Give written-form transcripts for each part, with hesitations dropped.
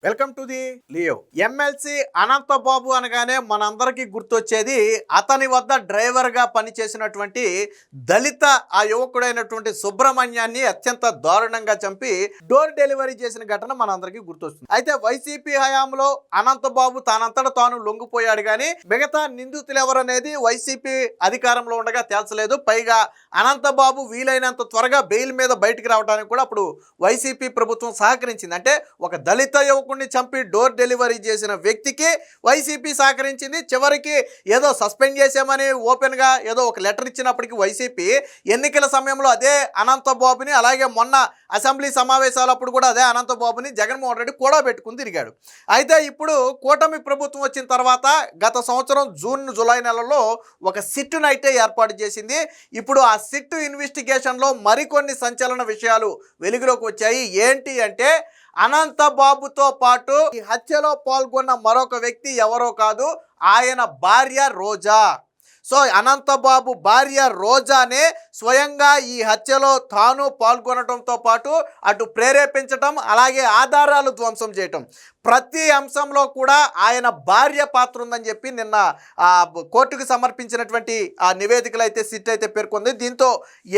Welcome to the Leo. MLC Anantha Babu అనగానే మనందరికీ గుర్తొచ్చేది అతని వద్ద డ్రైవర్గా పనిచేసినటువంటి దళిత ఆ యువకుడైనటువంటి సుబ్రహ్మణ్యాన్ని అత్యంత దారుణంగా చంపి డోర్ డెలివరీ చేసిన ఘటన మనందరికీ గుర్తొస్తుంది. అయితే వైసీపీ హయాంలో అనంతబాబు తానంతట తాను లొంగిపోయాడు కానీ మిగతా నిందితులు ఎవరనేది వైసీపీ అధికారంలో ఉండగా తేల్చలేదు. పైగా అనంతబాబు వీలైనంత త్వరగా బెయిల్ మీద బయటికి రావడానికి కూడా అప్పుడు వైసీపీ ప్రభుత్వం సహకరించింది. అంటే ఒక దళిత యువకుడిని చంపి డోర్ డెలివరీ చేసిన వ్యక్తికి వైసీపీ సహకరించింది. చివరికి ఏదో సస్పెండ్ చేసామని ఓపెన్గా ఏదో ఒక లెటర్ ఇచ్చినప్పటికీ వైసీపీ ఎన్నికల సమయంలో అదే అనంతబాబుని, అలాగే మొన్న అసెంబ్లీ సమావేశాలప్పుడు కూడా అదే అనంతబాబుని జగన్మోహన్ రెడ్డి కూడా పెట్టుకుని తిరిగాడు. అయితే ఇప్పుడు కూటమి ప్రభుత్వం వచ్చిన తర్వాత గత సంవత్సరం జూన్ జూలై నెలలో ఒక సిట్టును అయితే ఏర్పాటు చేసింది. ఇప్పుడు ఆ సిట్టు ఇన్వెస్టిగేషన్లో మరికొన్ని సంచలన విషయాలు వెలుగులోకి వచ్చాయి. ఏంటి అంటే అనంతబాబుతో పాటు ఈ హత్యలో పాల్గొన్న మరొక వ్యక్తి ఎవరో కాదు, ఆయన భార్య రోజా. సో అనంతబాబు భార్య రోజానే స్వయంగా ఈ హత్యలో తాను పాల్గొనడంతో పాటు అటు ప్రేరేపించటం, అలాగే ఆధారాలు ధ్వంసం చేయటం, ప్రతి అంశంలో కూడా ఆయన భార్య పాత్ర ఉందని చెప్పి నిన్న కోర్టుకు సమర్పించినటువంటి ఆ నివేదికలు అయితే సిట్ అయితే పేర్కొంది. దీంతో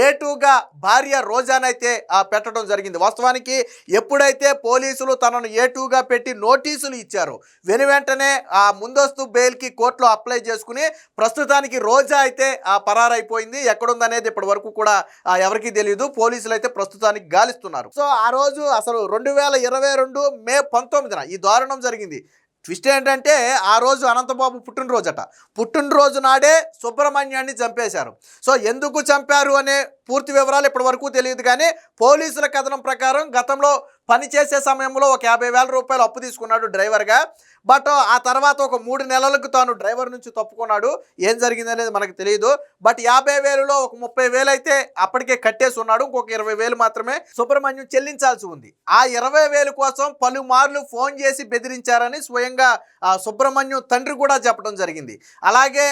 ఏటుగా భార్య రోజానైతే పెట్టడం జరిగింది. వాస్తవానికి ఎప్పుడైతే పోలీసులు తనను ఏటుగా పెట్టి నోటీసులు ఇచ్చారో వెనువెంటనే ఆ ముందస్తు బెయిల్కి కోర్టులో అప్లై చేసుకుని ప్రస్తుతానికి రోజా అయితే పరారైపోయింది. ఎక్కడుందనేది ఇప్పటి వరకు కూడా ఎవరికీ తెలియదు. పోలీసులు అయితే ప్రస్తుతానికి గాలిస్తున్నారు. సో ఆ రోజు అసలు 2022 మే 19న ఈ దారుణం జరిగింది. ట్విస్ట్ ఏంటంటే ఆ రోజు అనంతబాబు పుట్టినరోజట. పుట్టినరోజు నాడే సుబ్రహ్మణ్యాన్ని చంపేశారు. సో ఎందుకు చంపారు అనే పూర్తి వివరాలు ఇప్పటి వరకు తెలియదు. కానీ పోలీసుల కథనం ప్రకారం గతంలో పనిచేసే సమయంలో ఒక 50,000 రూపాయలు అప్పు తీసుకున్నాడు డ్రైవర్గా. బట్ ఆ తర్వాత ఒక 3 నెలలకు తాను డ్రైవర్ నుంచి తప్పుకున్నాడు. ఏం జరిగింది అనేది మనకు తెలియదు. బట్ 50,000లో ఒక 30,000 అయితే అప్పటికే కట్టేసి ఉన్నాడు. ఇంకొక 20,000 మాత్రమే సుబ్రహ్మణ్యం చెల్లించాల్సి ఉంది. ఆ 20,000 కోసం పలుమార్లు ఫోన్ చేసి బెదిరించారని స్వయంగా సుబ్రహ్మణ్యం తండ్రి కూడా చెప్పడం జరిగింది. అలాగే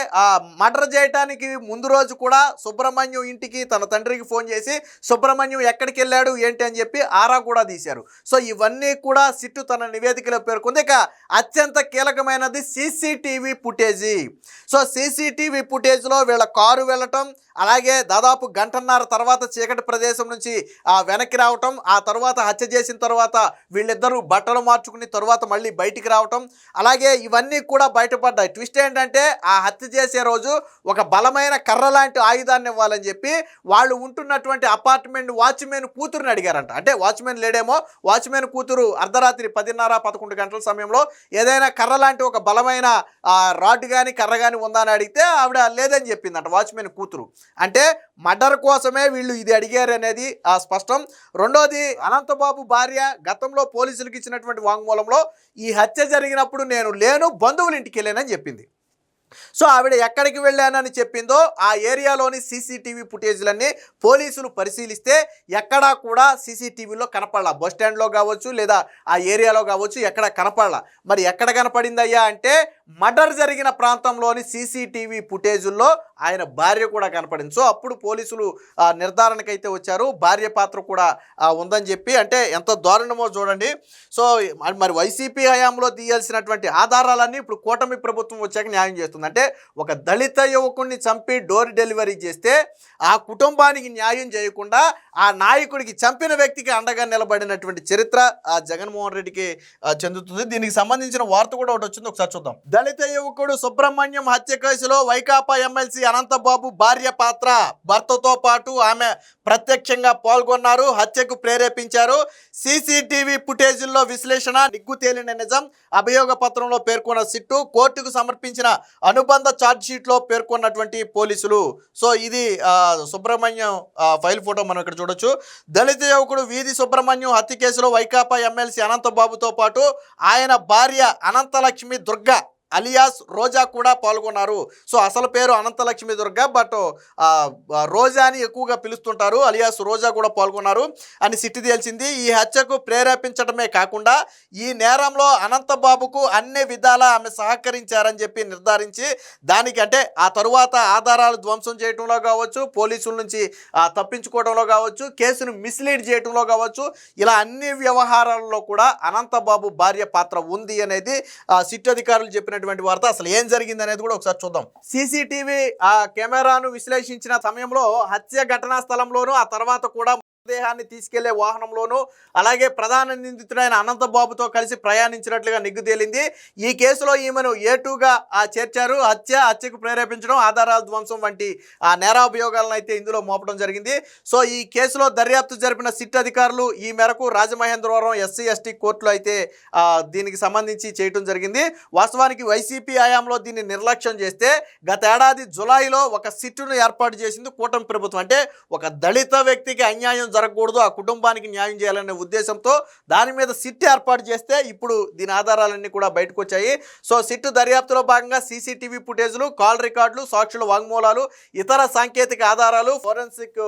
మర్డర్ చేయడానికి ముందు రోజు కూడా సుబ్రహ్మణ్యం ఇంటికి తన తండ్రికి ఫోన్ చేసి సుబ్రహ్మణ్యం ఎక్కడికి వెళ్ళాడు ఏంటి అని చెప్పి ఆరా కూడా తీశారు. సో ఇవన్నీ కూడా సిట్టు తన నివేదికలో పేర్కొంది. ఇక అత్యంత కీలకమైనది సీసీటీవీ ఫుటేజీ. సో సీసీటీవీ ఫుటేజ్లో వీళ్ళ కారు వెళ్ళటం, అలాగే దాదాపు గంటన్నర తర్వాత చీకటి ప్రదేశం నుంచి వెనక్కి రావటం, ఆ తర్వాత హత్య చేసిన తర్వాత వీళ్ళిద్దరూ బట్టలు మార్చుకుని తర్వాత మళ్ళీ బయటికి రావటం, అలాగే ఇవన్నీ కూడా బయటపడ్డాయి. ట్విస్ట్ ఏంటంటే ఆ హత్య చేసే రోజు ఒక బలమైన కర్ర లాంటి ఆయుధాన్ని ఇవ్వాలని చెప్పి వాళ్ళు ఉంటున్నటువంటి అపార్ట్మెంట్ వాచ్మెన్ కూతురుని అడిగారంట. అంటే వాచ్మెన్ లేడేమో, వాచ్మెన్ కూతురు అర్ధరాత్రి 10:30-11 గంటల సమయంలో ఏదైనా కర్ర లాంటి ఒక బలమైన రాడ్ కానీ కర్ర కానీ ఉందా అని అడిగితే ఆవిడ లేదని చెప్పిందంట వాచ్మెన్ కూతురు. అంటే మర్డర్ కోసమే వీళ్ళు ఇది అడిగారు అనేది స్పష్టం. రెండోది, అనంతబాబు భార్య గతంలో పోలీసులకు ఇచ్చినటువంటి వాంగ్మూలంలో ఈ హత్య జరిగినప్పుడు నేను లేను, బంధువుల ఇంటికి వెళ్ళానని చెప్పింది. సో ఆవిడ ఎక్కడికి వెళ్ళానని చెప్పిందో ఆ ఏరియాలోని సీసీటీవీ ఫుటేజ్లన్నీ పోలీసులు పరిశీలిస్తే ఎక్కడా కూడా సీసీటీవీలో కనపడలా. బస్ స్టాండ్లో కావచ్చు లేదా ఆ ఏరియాలో కావచ్చు ఎక్కడ కనపడలా. మరి ఎక్కడ కనపడిందయ్యా అంటే మర్డర్ జరిగిన ప్రాంతంలోని సీసీటీవీ ఫుటేజుల్లో ఆయన భార్య కూడా కనపడింది. సో అప్పుడు పోలీసులు నిర్ధారణకైతే వచ్చారు, భార్య పాత్ర కూడా ఉందని చెప్పి. అంటే ఎంత దారుణమో చూడండి. సో మరి వైసీపీ హయాంలో తీయాల్సినటువంటి ఆధారాలన్నీ ఇప్పుడు కూటమి ప్రభుత్వం వచ్చాక న్యాయం చేస్తుంది. అంటే ఒక దళిత యువకుడిని చంపి డోర్ డెలివరీ చేస్తే ఆ కుటుంబానికి న్యాయం చేయకుండా ఆ నాయకుడికి, చంపిన వ్యక్తికి అండగా నిలబడినటువంటి చరిత్ర ఆ జగన్మోహన్ రెడ్డికి చెందుతుంది. దీనికి సంబంధించిన వార్త కూడా ఒకటి వచ్చింది, ఒకసారి చూద్దాం. దళిత యువకుడు సుబ్రహ్మణ్యం హత్య కేసులో వైకాపా ఎమ్మెల్సీ అనంతబాబు భార్య పాత్ర. భర్తతో పాటు ఆమె ప్రత్యక్షంగా పాల్గొన్నారు, హత్యకు ప్రేరేపించారు. సీసీటీవీ ఫుటేజీల్లో విశ్లేషణ, నిగ్గు తేలిన నిజం అభియోగ పత్రంలో పేర్కొన్న సిట్టు, కోర్టుకు సమర్పించిన అనుబంధ ఛార్జ్షీట్లో పేర్కొన్నటువంటి పోలీసులు. సో ఇది సుబ్రహ్మణ్యం ఫైల్ ఫోటో మనం ఇక్కడ చూడొచ్చు. దళిత యువకుడు వీధి సుబ్రహ్మణ్యం హత్య కేసులో వైకాపా ఎమ్మెల్సీ అనంతబాబుతో పాటు ఆయన భార్య అనంతలక్ష్మి దుర్గ అలియాస్ రోజా కూడా పాల్గొన్నారు. సో అసలు పేరు అనంతలక్ష్మి దుర్గ, బట్ రోజా అని ఎక్కువగా పిలుస్తుంటారు. అలియాస్ రోజా కూడా పాల్గొన్నారు అని సిట్టి తేల్చింది. ఈ హత్యకు ప్రేరేపించడమే కాకుండా ఈ నేరంలో అనంతబాబుకు అన్ని విధాలా ఆమె సహకరించారని చెప్పి నిర్ధారించి దానికి అంటే ఆ తరువాత ఆధారాలు ధ్వంసం చేయడంలో కావచ్చు, పోలీసుల నుంచి తప్పించుకోవడంలో కావచ్చు, కేసును మిస్లీడ్ చేయడంలో కావచ్చు, ఇలా అన్ని వ్యవహారాల్లో కూడా అనంతబాబు భార్య పాత్ర ఉంది అనేది సిట్ అధికారులు చెప్పినటువంటి వార్త. అసలు ఏం జరిగింది అనేది కూడా ఒకసారి చూద్దాం. సీసీటీవీ కెమెరాను విశ్లేషించిన సమయంలో హత్య ఘటనా స్థలంలోనూ ఆ తర్వాత కూడా దేహాన్ని తీసుకెళ్లే వాహనంలోనూ అలాగే ప్రధాన నిందితుడైన అనంతబాబుతో కలిసి ప్రయాణించినట్లుగా నిగ్గు తేలింది. ఈ కేసులో ఈమెను ఏటుగా చేర్చారు. హత్యకు ప్రేరేపించడం, ఆధారాల ధ్వంసం వంటి నేరాభియోగాలను అయితే ఇందులో మోపడం జరిగింది. సో ఈ కేసులో దర్యాప్తు జరిపిన సిట్ అధికారులు ఈ మేరకు రాజమహేంద్రవరం ఎస్సీ ఎస్టీ కోర్టులో అయితే దీనికి సంబంధించి చేయడం జరిగింది. వాస్తవానికి వైసీపీ హయాంలో దీన్ని నిర్లక్ష్యం చేస్తే గత ఏడాది జులైలో ఒక సిట్టును ఏర్పాటు చేసింది కూటమి ప్రభుత్వం. అంటే ఒక దళిత వ్యక్తికి అన్యాయం జరగకూడదు, ఆ కుటుంబానికి న్యాయం చేయాలనే ఉద్దేశంతో దాని మీద సిట్ ఏర్పాటు చేస్తే ఇప్పుడు దీని ఆధారాలన్నీ కూడా బయటకు వచ్చాయి. సో సిట్ దర్యాప్తులో భాగంగా సీసీటీవీ ఫుటేజ్లు, కాల్ రికార్డులు, సాక్షుల వాంగ్మూలాలు, ఇతర సాంకేతిక ఆధారాలు, ఫోరెన్సిక్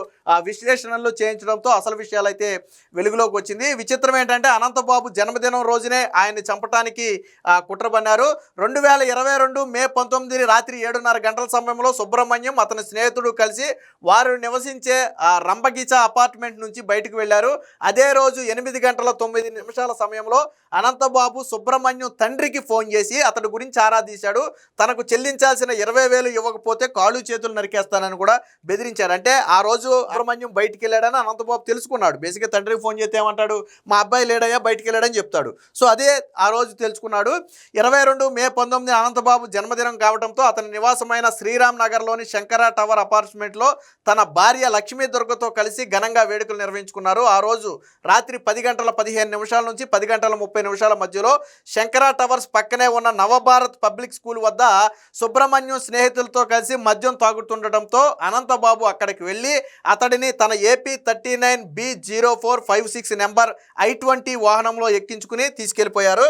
విశ్లేషణలు చేయించడంతో అసలు విషయాలు అయితే వెలుగులోకి వచ్చింది. విచిత్రం ఏంటంటే అనంతబాబు జన్మదినం రోజునే ఆయన్ని చంపడానికి కుట్ర పన్నారు. 2022 మే 19 రాత్రి 7:30 గంటల సమయంలో సుబ్రహ్మణ్యం అతని స్నేహితుడు కలిసి వారు నివసించే రంబగీచ అపార్ట్మెంట్ నుంచి బయటకు వెళ్లారు. అదే రోజు 8:09 సమయంలో అనంతబాబు సుబ్రహ్మణ్యం తండ్రికి ఫోన్ చేసి అతడి గురించి ఆరా తీశాడు. తనకు చెల్లించాల్సిన 20,000 ఇవ్వకపోతే కాళ్ళు చేతులు నరికేస్తానని కూడా బెదిరించాడు. అంటే ఆ రోజు సుబ్రహ్మణ్యం బయటికి వెళ్ళాడని అనంతబాబు తెలుసుకున్నాడు. బేసిక్గా తండ్రికి ఫోన్ చేస్తే ఏమంటాడు, మా అబ్బాయి లేడయ్యా బయటికి వెళ్ళాడని చెప్తాడు. సో అదే ఆ రోజు తెలుసుకున్నాడు. 22 మే 19 అనంతబాబు జన్మదినం కావడంతో అతని నివాసమైన శ్రీరామ్ నగర్లోని శంకర టవర్ అపార్ట్మెంట్లో తన భార్య లక్ష్మీ దుర్గతో కలిసి ఘనంగా వేడుకలు నిర్వహించుకున్నారు. ఆ రోజు రాత్రి 10:15 నుంచి 10:30 మధ్యలో శంకర టవర్స్ పక్కనే ఉన్న నవభారత్ పబ్లిక్ స్కూల్ వద్ద సుబ్రహ్మణ్యం స్నేహితులతో కలిసి మద్యం తాగుతుండటంతో అనంతబాబు అక్కడికి వెళ్ళి అతడిని తన ఏపీ 39B0456 నెంబర్ I-20 వాహనంలో ఎక్కించుకుని తీసుకెళ్లిపోయారు.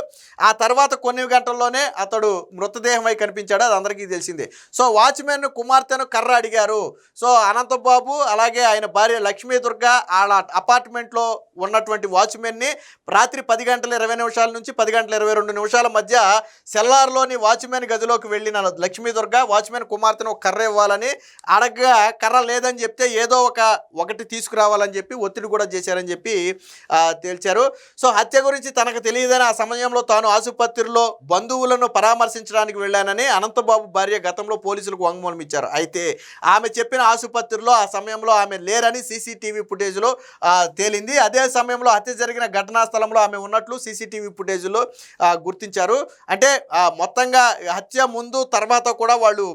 ఆ తర్వాత కొన్ని గంటల్లోనే అతడు మృతదేహమై కనిపించాడు. అది అందరికీ తెలిసిందే. సో వాచ్మెన్ కుమార్తెను కర్ర అడిగారు. సో అనంతబాబు అలాగే ఆయన భార్య లక్ష్మీ దుర్గ వాళ్ళ అపార్ట్మెంట్లో ఉన్నటువంటి వాచ్మెన్ని రాత్రి 10:20 నుంచి 10:22 మధ్య సెల్లార్లోని వాచ్మెన్ గదిలోకి వెళ్ళిన లక్ష్మీ దుర్గ వాచ్మెన్ కుమార్తెను కర్ర ఇవ్వాలని అడగగా కర్ర లేదని చెప్తే ఏదో ఒకటి తీసుకురావాలని చెప్పి ఒత్తిడి కూడా చేశారని చెప్పి తేల్చారు. సో హత్య గురించి తనకు తెలియదని ఆ సమయంలో తాను ఆసుపత్రిలో బంధువులను పరామర్శించడానికి వెళ్ళానని అనంతబాబు భార్య గతంలో పోలీసులకు వాంగ్మూలం ఇచ్చారు. అయితే ఆమె చెప్పిన ఆసుపత్రిలో ఆ సమయంలో ఆమె లేరని సీసీటీవీ ఫుటేజ్లో తేలింది. అదే సమయంలో హత్య జరిగిన ఘటనా స్థలంలో ఆమె ఉన్నట్లు సీసీటీవీ ఫుటేజ్లో గుర్తించారు. అంటే మొత్తంగా హత్య ముందు తర్వాత కూడా వాళ్ళు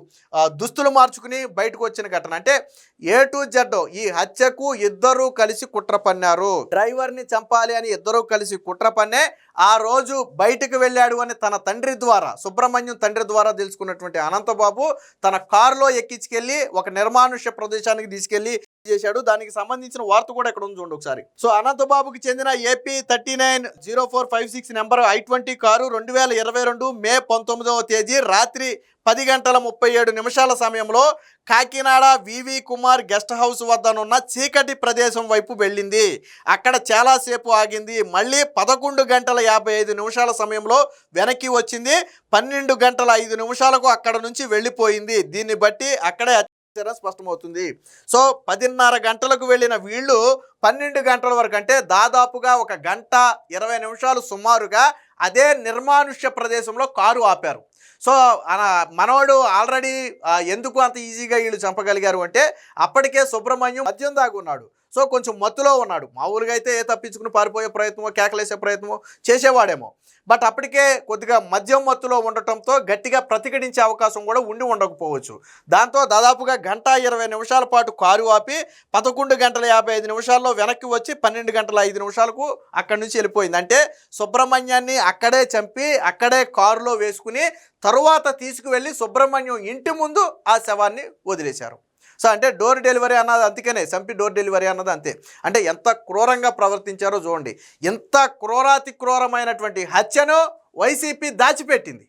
దుస్తులు మార్చుకుని బయటకు వచ్చిన ఘటన. అంటే A to Z ఈ హత్యకు ఇద్దరూ కలిసి కుట్ర పన్నారు. డ్రైవర్ని చంపాలి అని ఇద్దరూ కలిసి కుట్ర పన్నే ఆ రోజు బయటకు వెళ్ళాడు అని తన తండ్రి ద్వారా, సుబ్రహ్మణ్యం తండ్రి ద్వారా తెలుసుకున్నటువంటి అనంతబాబు తన కారులో ఎక్కించుకెళ్ళి ఒక నిర్మానుష్య ప్రదేశానికి తీసుకెళ్లి చేశాడు. దానికి సంబంధించిన వార్త కూడా ఇక్కడ ఉంది చూడండి ఒకసారి. సో అనంతబాబుకి చెందిన ఏపీ 390456 నెంబర్ I-20 కారు 2022 మే 19 రాత్రి 10:37 సమయంలో కాకినాడ వివి కుమార్ గెస్ట్ హౌస్ వద్దనున్న చీకటి ప్రదేశం వైపు వెళ్ళింది. అక్కడ చాలాసేపు ఆగింది. మళ్ళీ 11:55 సమయంలో వెనక్కి వచ్చింది. 12:05 అక్కడ నుంచి వెళ్ళిపోయింది. దీన్ని బట్టి అక్కడే స్పష్టమవుతుంది. సో 10:30 గంటలకు వెళ్ళిన వీళ్ళు 12 గంటల వరకు అంటే దాదాపుగా 1:20 సుమారుగా అదే నిర్మానుష్య ప్రదేశంలో కారు ఆపారు. సో మనోడు ఆల్రెడీ ఎందుకు అంత ఈజీగా వీళ్ళు చంపగలిగారు అంటే అప్పటికే సుబ్రహ్మణ్యం మద్యం దాగున్నాడు. సో కొంచెం మత్తులో ఉన్నాడు. మామూలుగా అయితే తప్పించుకుని పారిపోయే ప్రయత్నమో కేకలేసే ప్రయత్నమో చేసేవాడేమో. బట్ అప్పటికే కొద్దిగా మద్యం మత్తులో ఉండటంతో గట్టిగా ప్రతిఘటించే అవకాశం కూడా ఉండకపోవచ్చు. దాంతో దాదాపుగా 1:20 పాటు కారు ఆపి 11:55 వెనక్కి వచ్చి 12:05 అక్కడి నుంచి వెళ్ళిపోయింది. అంటే సుబ్రహ్మణ్యాన్ని అక్కడే చంపి అక్కడే కారులో వేసుకుని తరువాత తీసుకువెళ్ళి సుబ్రహ్మణ్యం ఇంటి ముందు ఆ శవాన్ని వదిలేశారు. సో అంటే డోర్ డెలివరీ అన్నది అందుకనే చంపి డోర్ డెలివరీ అన్నది అంతే. అంటే ఎంత క్రూరంగా ప్రవర్తించారో చూడండి. ఎంత క్రూరాతి క్రూరమైనటువంటి హత్యను వైసీపీ దాచిపెట్టింది.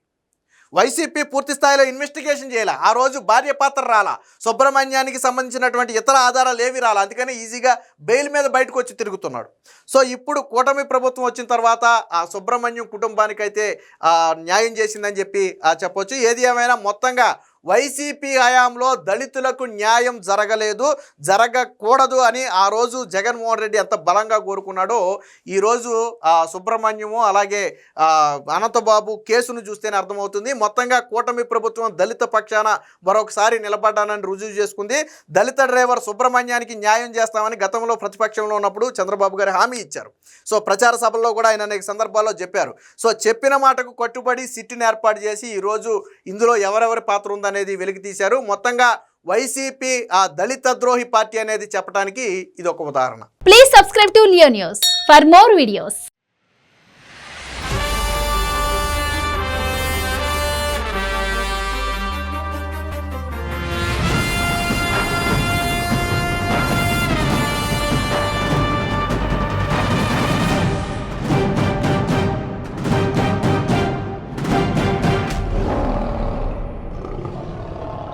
వైసీపీ పూర్తి స్థాయిలో ఇన్వెస్టిగేషన్ చేయాలి. ఆ రోజు భార్య పాత్ర రాలా, సుబ్రహ్మణ్యానికి సంబంధించినటువంటి ఇతర ఆధారాలు ఏవి రాలా, అందుకని ఈజీగా బెయిల్ మీద బయటకు వచ్చి తిరుగుతున్నాడు. సో ఇప్పుడు కూటమి ప్రభుత్వం వచ్చిన తర్వాత ఆ సుబ్రహ్మణ్యం కుటుంబానికైతే న్యాయం చేసిందని చెప్పి చెప్పొచ్చు. ఏది ఏమైనా మొత్తంగా వైసీపీ హయాంలో దళితులకు న్యాయం జరగలేదు, జరగకూడదు అని ఆ రోజు జగన్మోహన్ రెడ్డి ఎంత బలంగా కోరుకున్నాడో ఈరోజు సుబ్రహ్మణ్యము అలాగే అనంతబాబు కేసును చూస్తేనే అర్థమవుతుంది. మొత్తంగా కూటమి ప్రభుత్వం దళిత పక్షాన మరొకసారి నిలబడ్డానని రుజువు చేసుకుంది. దళిత డ్రైవర్ సుబ్రహ్మణ్యానికి న్యాయం చేస్తామని గతంలో ప్రతిపక్షంలో ఉన్నప్పుడు చంద్రబాబు గారు హామీ ఇచ్చారు. సో ప్రచార సభల్లో కూడా ఆయన అనేక సందర్భాల్లో చెప్పారు. సో చెప్పిన మాటకు కట్టుబడి సిట్టిని ఏర్పాటు చేసి ఈరోజు ఇందులో ఎవరెవరి పాత్ర ఉందనేది వెలికి తీశారు. మొత్తంగా వైసీపీ దళిత ద్రోహి పార్టీ అనేది చెప్పడానికి ఇది ఒక ఉదాహరణ. Please subscribe to Leo news for more videos.